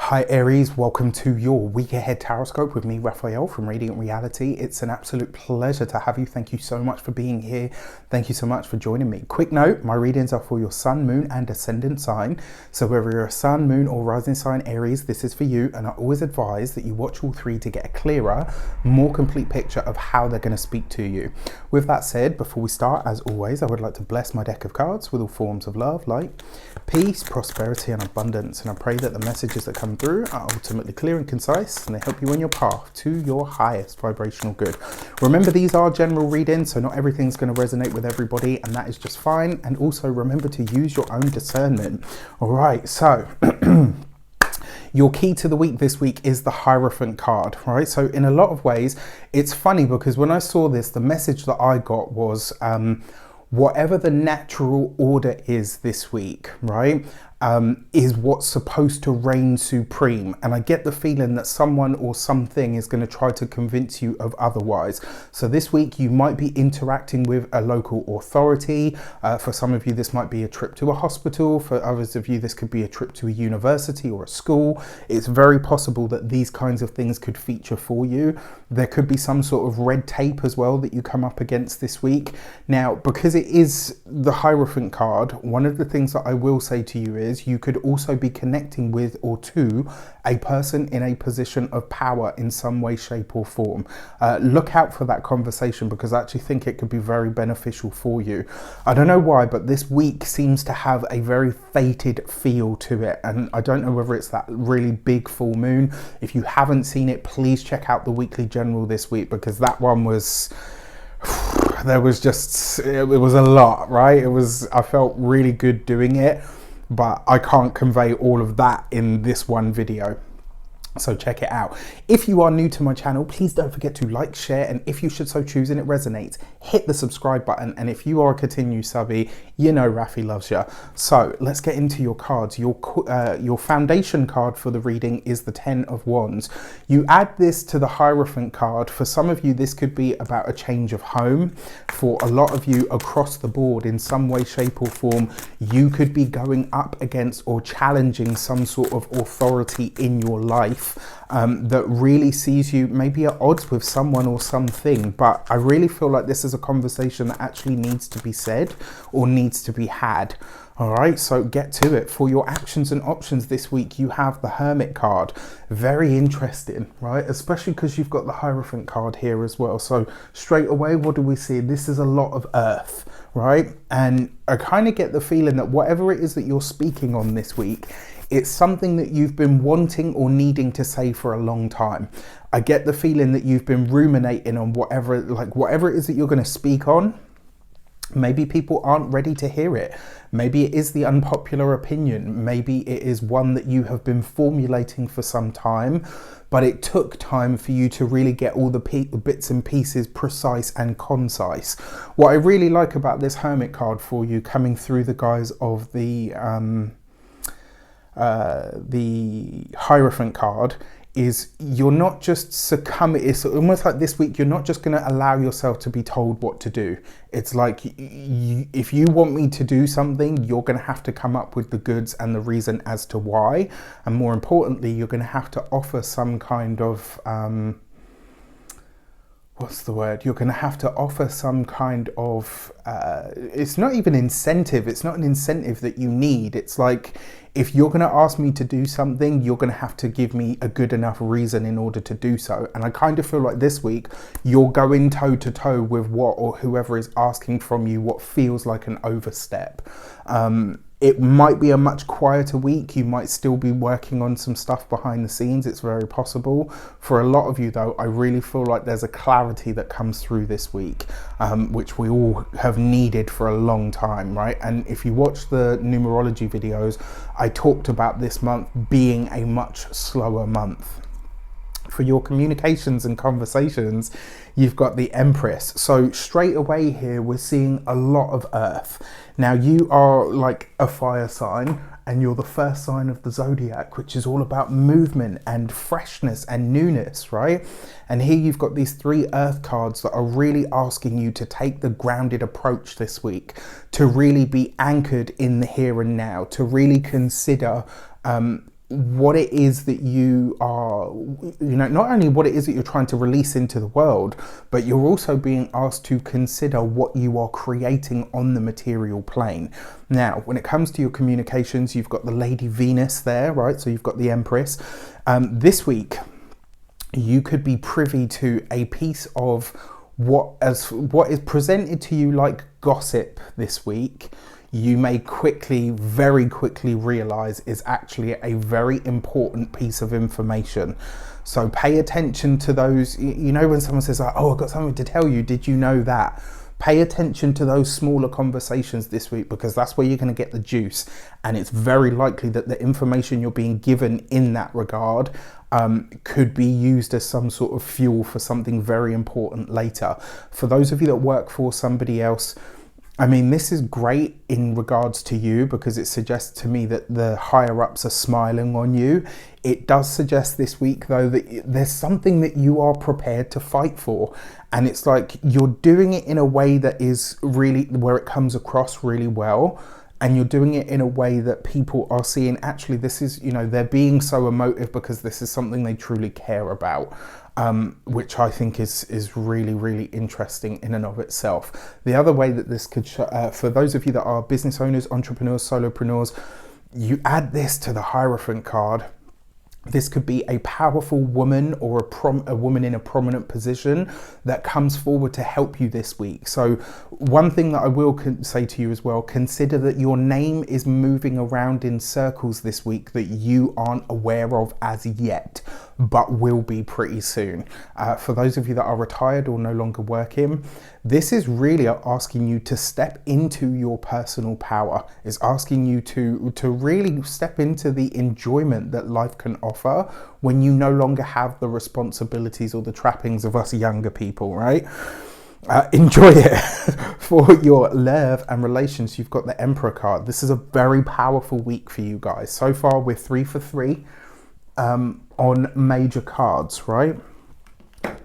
Hi Aries, welcome to your week ahead tarot with me, Raphael from Reydiant Reality. It's an absolute pleasure to have you. Thank you so much for being here. Thank you so much for joining me. Quick note, my readings are for your sun, moon and ascendant sign. So whether you're a sun, moon or rising sign Aries, this is for you. And I always advise that you watch all three to get a clearer, more complete picture of how they're going to speak to you. With that said, before we start, as always, I would like to bless my deck of cards with all forms of love, light, peace, prosperity and abundance. And I pray that the messages that come through are ultimately clear and concise, and they help you on your path to your highest vibrational good. Remember, these are general readings, so not everything's going to resonate with everybody, and that is just fine. And also remember to use your own discernment. All right, so your key to the week this week is the Hierophant card, right? So in a lot of ways, it's funny because when I saw this, the message that I got was whatever the natural order is this week, right, is what's supposed to reign supreme. And I get the feeling that someone or something is going to try to convince you of otherwise. So this week you might be interacting with a local authority. For some of you, this might be a trip to a hospital. For others of you, this could be a trip to a university or a school. It's very possible that these kinds of things could feature for you. There could be some sort of red tape as well that you come up against this week. Now, because it is the Hierophant card, one of the things that I will say to you is you could also be connecting with or to a person in a position of power in some way, shape or form. Look out for that conversation because I actually think it could be very beneficial for you. I don't know why, but this week seems to have a very fated feel to it. And I don't know whether it's that really big full moon. If you haven't seen it, please check out the weekly general this week because that one was... there was just, it was a lot, right? I felt really good doing it, but I can't convey all of that in this one video. So check it out. If you are new to my channel, please don't forget to like, share, and if you should so choose and it resonates, hit the subscribe button. And if you are a continued subby, you know Rafi loves you. So let's get into your cards. Your foundation card for the reading is the 10 of Wands. You add this to the Hierophant card. For some of you, this could be about a change of home. For a lot of you across the board, in some way, shape or form, you could be going up against or challenging some sort of authority in your life that really sees you maybe at odds with someone or something. But I really feel like this is a conversation that actually needs to be said or needs to be had. All right, so get to it. For your actions and options this week, you have the Hermit card. Very interesting, right? Especially because you've got the Hierophant card here as well. So straight away, what do we see? This is a lot of earth, right? And I kind of get the feeling that whatever it is that you're speaking on this week, it's something that you've been wanting or needing to say for a long time. I get the feeling that you've been ruminating on whatever it is that you're going to speak on. Maybe people aren't ready to hear it. Maybe it is the unpopular opinion. Maybe it is one that you have been formulating for some time, but it took time for you to really get all the bits and pieces precise and concise. What I really like about this Hermit card for you coming through the guise of the Hierophant card is you're not just succumbing. It's almost like this week you're not just going to allow yourself to be told what to do. It's like if you want me to do something, you're going to have to come up with the goods and the reason as to why, and more importantly you're going to have to offer some kind of what's the word? You're going to have to offer some kind of, it's not even incentive. It's not an incentive that you need. It's like, if you're going to ask me to do something, you're going to have to give me a good enough reason in order to do so. And I kind of feel like this week, you're going toe to toe with what or whoever is asking from you what feels like an overstep. It might be a much quieter week. You might still be working on some stuff behind the scenes. It's very possible. For a lot of you though, I really feel like there's a clarity that comes through this week, which we all have needed for a long time, right? And if you watch the numerology videos, I talked about this month being a much slower month. For your communications and conversations, you've got the Empress. So straight away here, we're seeing a lot of earth. Now you are like a fire sign and you're the first sign of the zodiac, which is all about movement and freshness and newness, right? And here you've got these three earth cards that are really asking you to take the grounded approach this week, to really be anchored in the here and now, to really consider what it is that you are, not only what it is that you're trying to release into the world, but you're also being asked to consider what you are creating on the material plane. Now, when it comes to your communications, you've got the Lady Venus there, right? So you've got the Empress. This week, you could be privy to a piece of what is presented to you like gossip this week. You may very quickly realize is actually a very important piece of information. So pay attention to those, when someone says, like, oh, I've got something to tell you, did you know that? Pay attention to those smaller conversations this week, because that's where you're going to get the juice. And it's very likely that the information you're being given in that regard could be used as some sort of fuel for something very important later. For those of you that work for somebody else, I mean, this is great in regards to you, because it suggests to me that the higher ups are smiling on you. It does suggest this week, though, that there's something that you are prepared to fight for. And it's like you're doing it in a way that is really where it comes across really well. And you're doing it in a way that people are seeing, actually, this is, they're being so emotive because this is something they truly care about. Which I think is really, really interesting in and of itself. The other way that this could, for those of you that are business owners, entrepreneurs, solopreneurs, you add this to the Hierophant card. This could be a powerful woman or a woman in a prominent position that comes forward to help you this week. So one thing that I will say to you as well, consider that your name is moving around in circles this week that you aren't aware of as yet, but will be pretty soon. For those of you that are retired or no longer working, this is really asking you to step into your personal power. It's asking you to really step into the enjoyment that life can offer when you no longer have the responsibilities or the trappings of us younger people, right? Enjoy it. For your love and relations, you've got the Emperor card. This is a very powerful week for you guys. So far, we're 3 for 3 on major cards, right?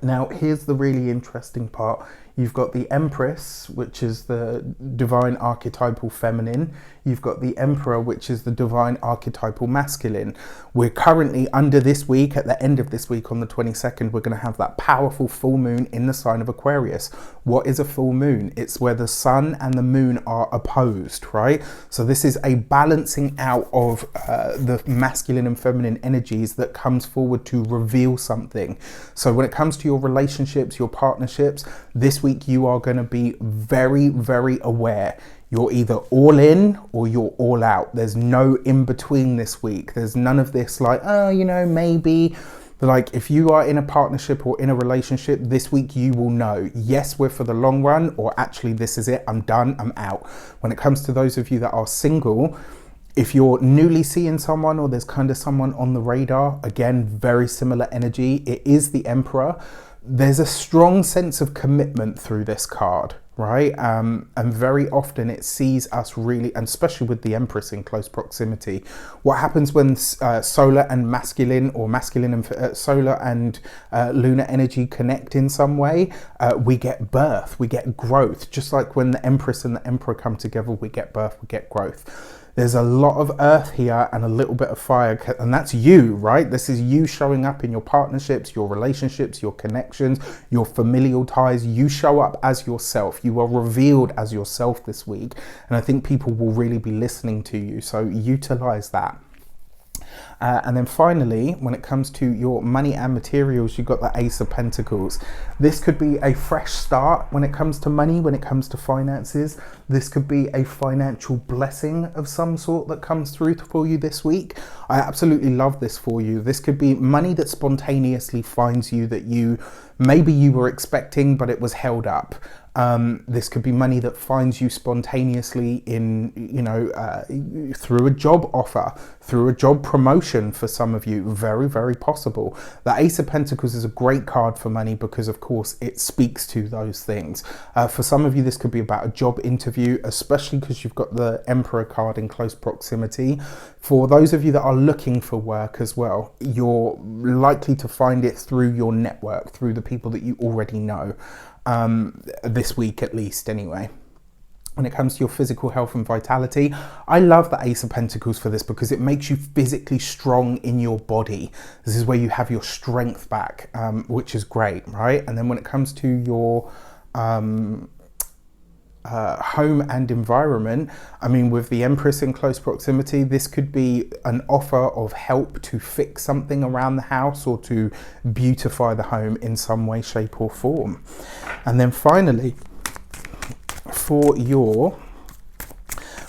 Now, here's the really interesting part. You've got the Empress, which is the divine archetypal feminine. You've got the Emperor, which is the divine archetypal masculine. We're currently under this week, at the end of this week on the 22nd, we're going to have that powerful full moon in the sign of Aquarius. What is a full moon? It's where the sun and the moon are opposed, right? So this is a balancing out of the masculine and feminine energies that comes forward to reveal something. So when it comes to your relationships, your partnerships, this week you are going to be very, very aware. You're either all in or you're all out. There's no in between this week. There's none of this like, oh, maybe. Like, if you are in a partnership or in a relationship this week, you will know, yes, we're for the long run, or actually this is it, I'm done, I'm out. When it comes to those of you that are single, if you're newly seeing someone or there's kind of someone on the radar, again, very similar energy. It is the Emperor. There's a strong sense of commitment through this card, right? And very often it sees us really, and especially with the Empress in close proximity, what happens when solar and masculine, or masculine and solar and lunar energy connect in some way, we get birth, we get growth. Just like when the Empress and the Emperor come together, we get birth, we get growth. There's a lot of earth here and a little bit of fire, and that's you, right? This is you showing up in your partnerships, your relationships, your connections, your familial ties. You show up as yourself. You are revealed as yourself this week, and I think people will really be listening to you, so utilize that. And then finally, when it comes to your money and materials, you've got the Ace of Pentacles. This could be a fresh start when it comes to money, when it comes to finances. This could be a financial blessing of some sort that comes through for you this week. I absolutely love this for you. This could be money that spontaneously finds you, that maybe you were expecting, but it was held up. This could be money that finds you spontaneously in, through a job offer, through a job promotion for some of you. Very, very possible. The Ace of Pentacles is a great card for money because, of course, it speaks to those things. For some of you, this could be about a job interview, especially because you've got the Emperor card in close proximity. For those of you that are looking for work as well, you're likely to find it through your network, through the people that you already know. This week at least anyway. when it comes to your physical health and vitality, I love the Ace of Pentacles for this because it makes you physically strong in your body. This is where you have your strength back, which is great, right? And then when it comes to your home and environment, I mean, with the Empress in close proximity, this could be an offer of help to fix something around the house or to beautify the home in some way, shape or form. And then finally, for your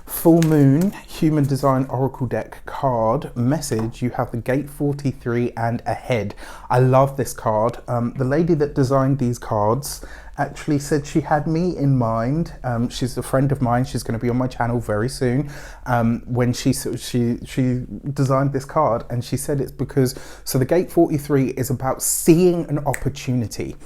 full moon human design oracle deck card message, you have the Gate 43 and Ahead. I love this card. The lady that designed these cards actually said she had me in mind. She's a friend of mine. She's going to be on my channel very soon. When she designed this card, and she said it's because, so the Gate 43 is about seeing an opportunity.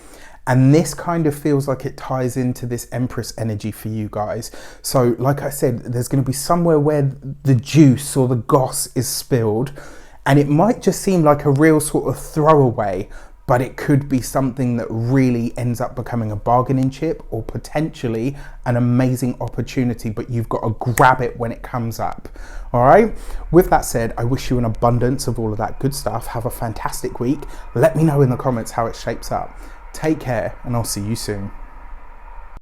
And this kind of feels like it ties into this Empress energy for you guys. So like I said, there's going to be somewhere where the juice or the goss is spilled, and it might just seem like a real sort of throwaway, but it could be something that really ends up becoming a bargaining chip or potentially an amazing opportunity, but you've got to grab it when it comes up. All right. With that said, I wish you an abundance of all of that good stuff. Have a fantastic week. Let me know in the comments how it shapes up. Take care, and I'll see you soon.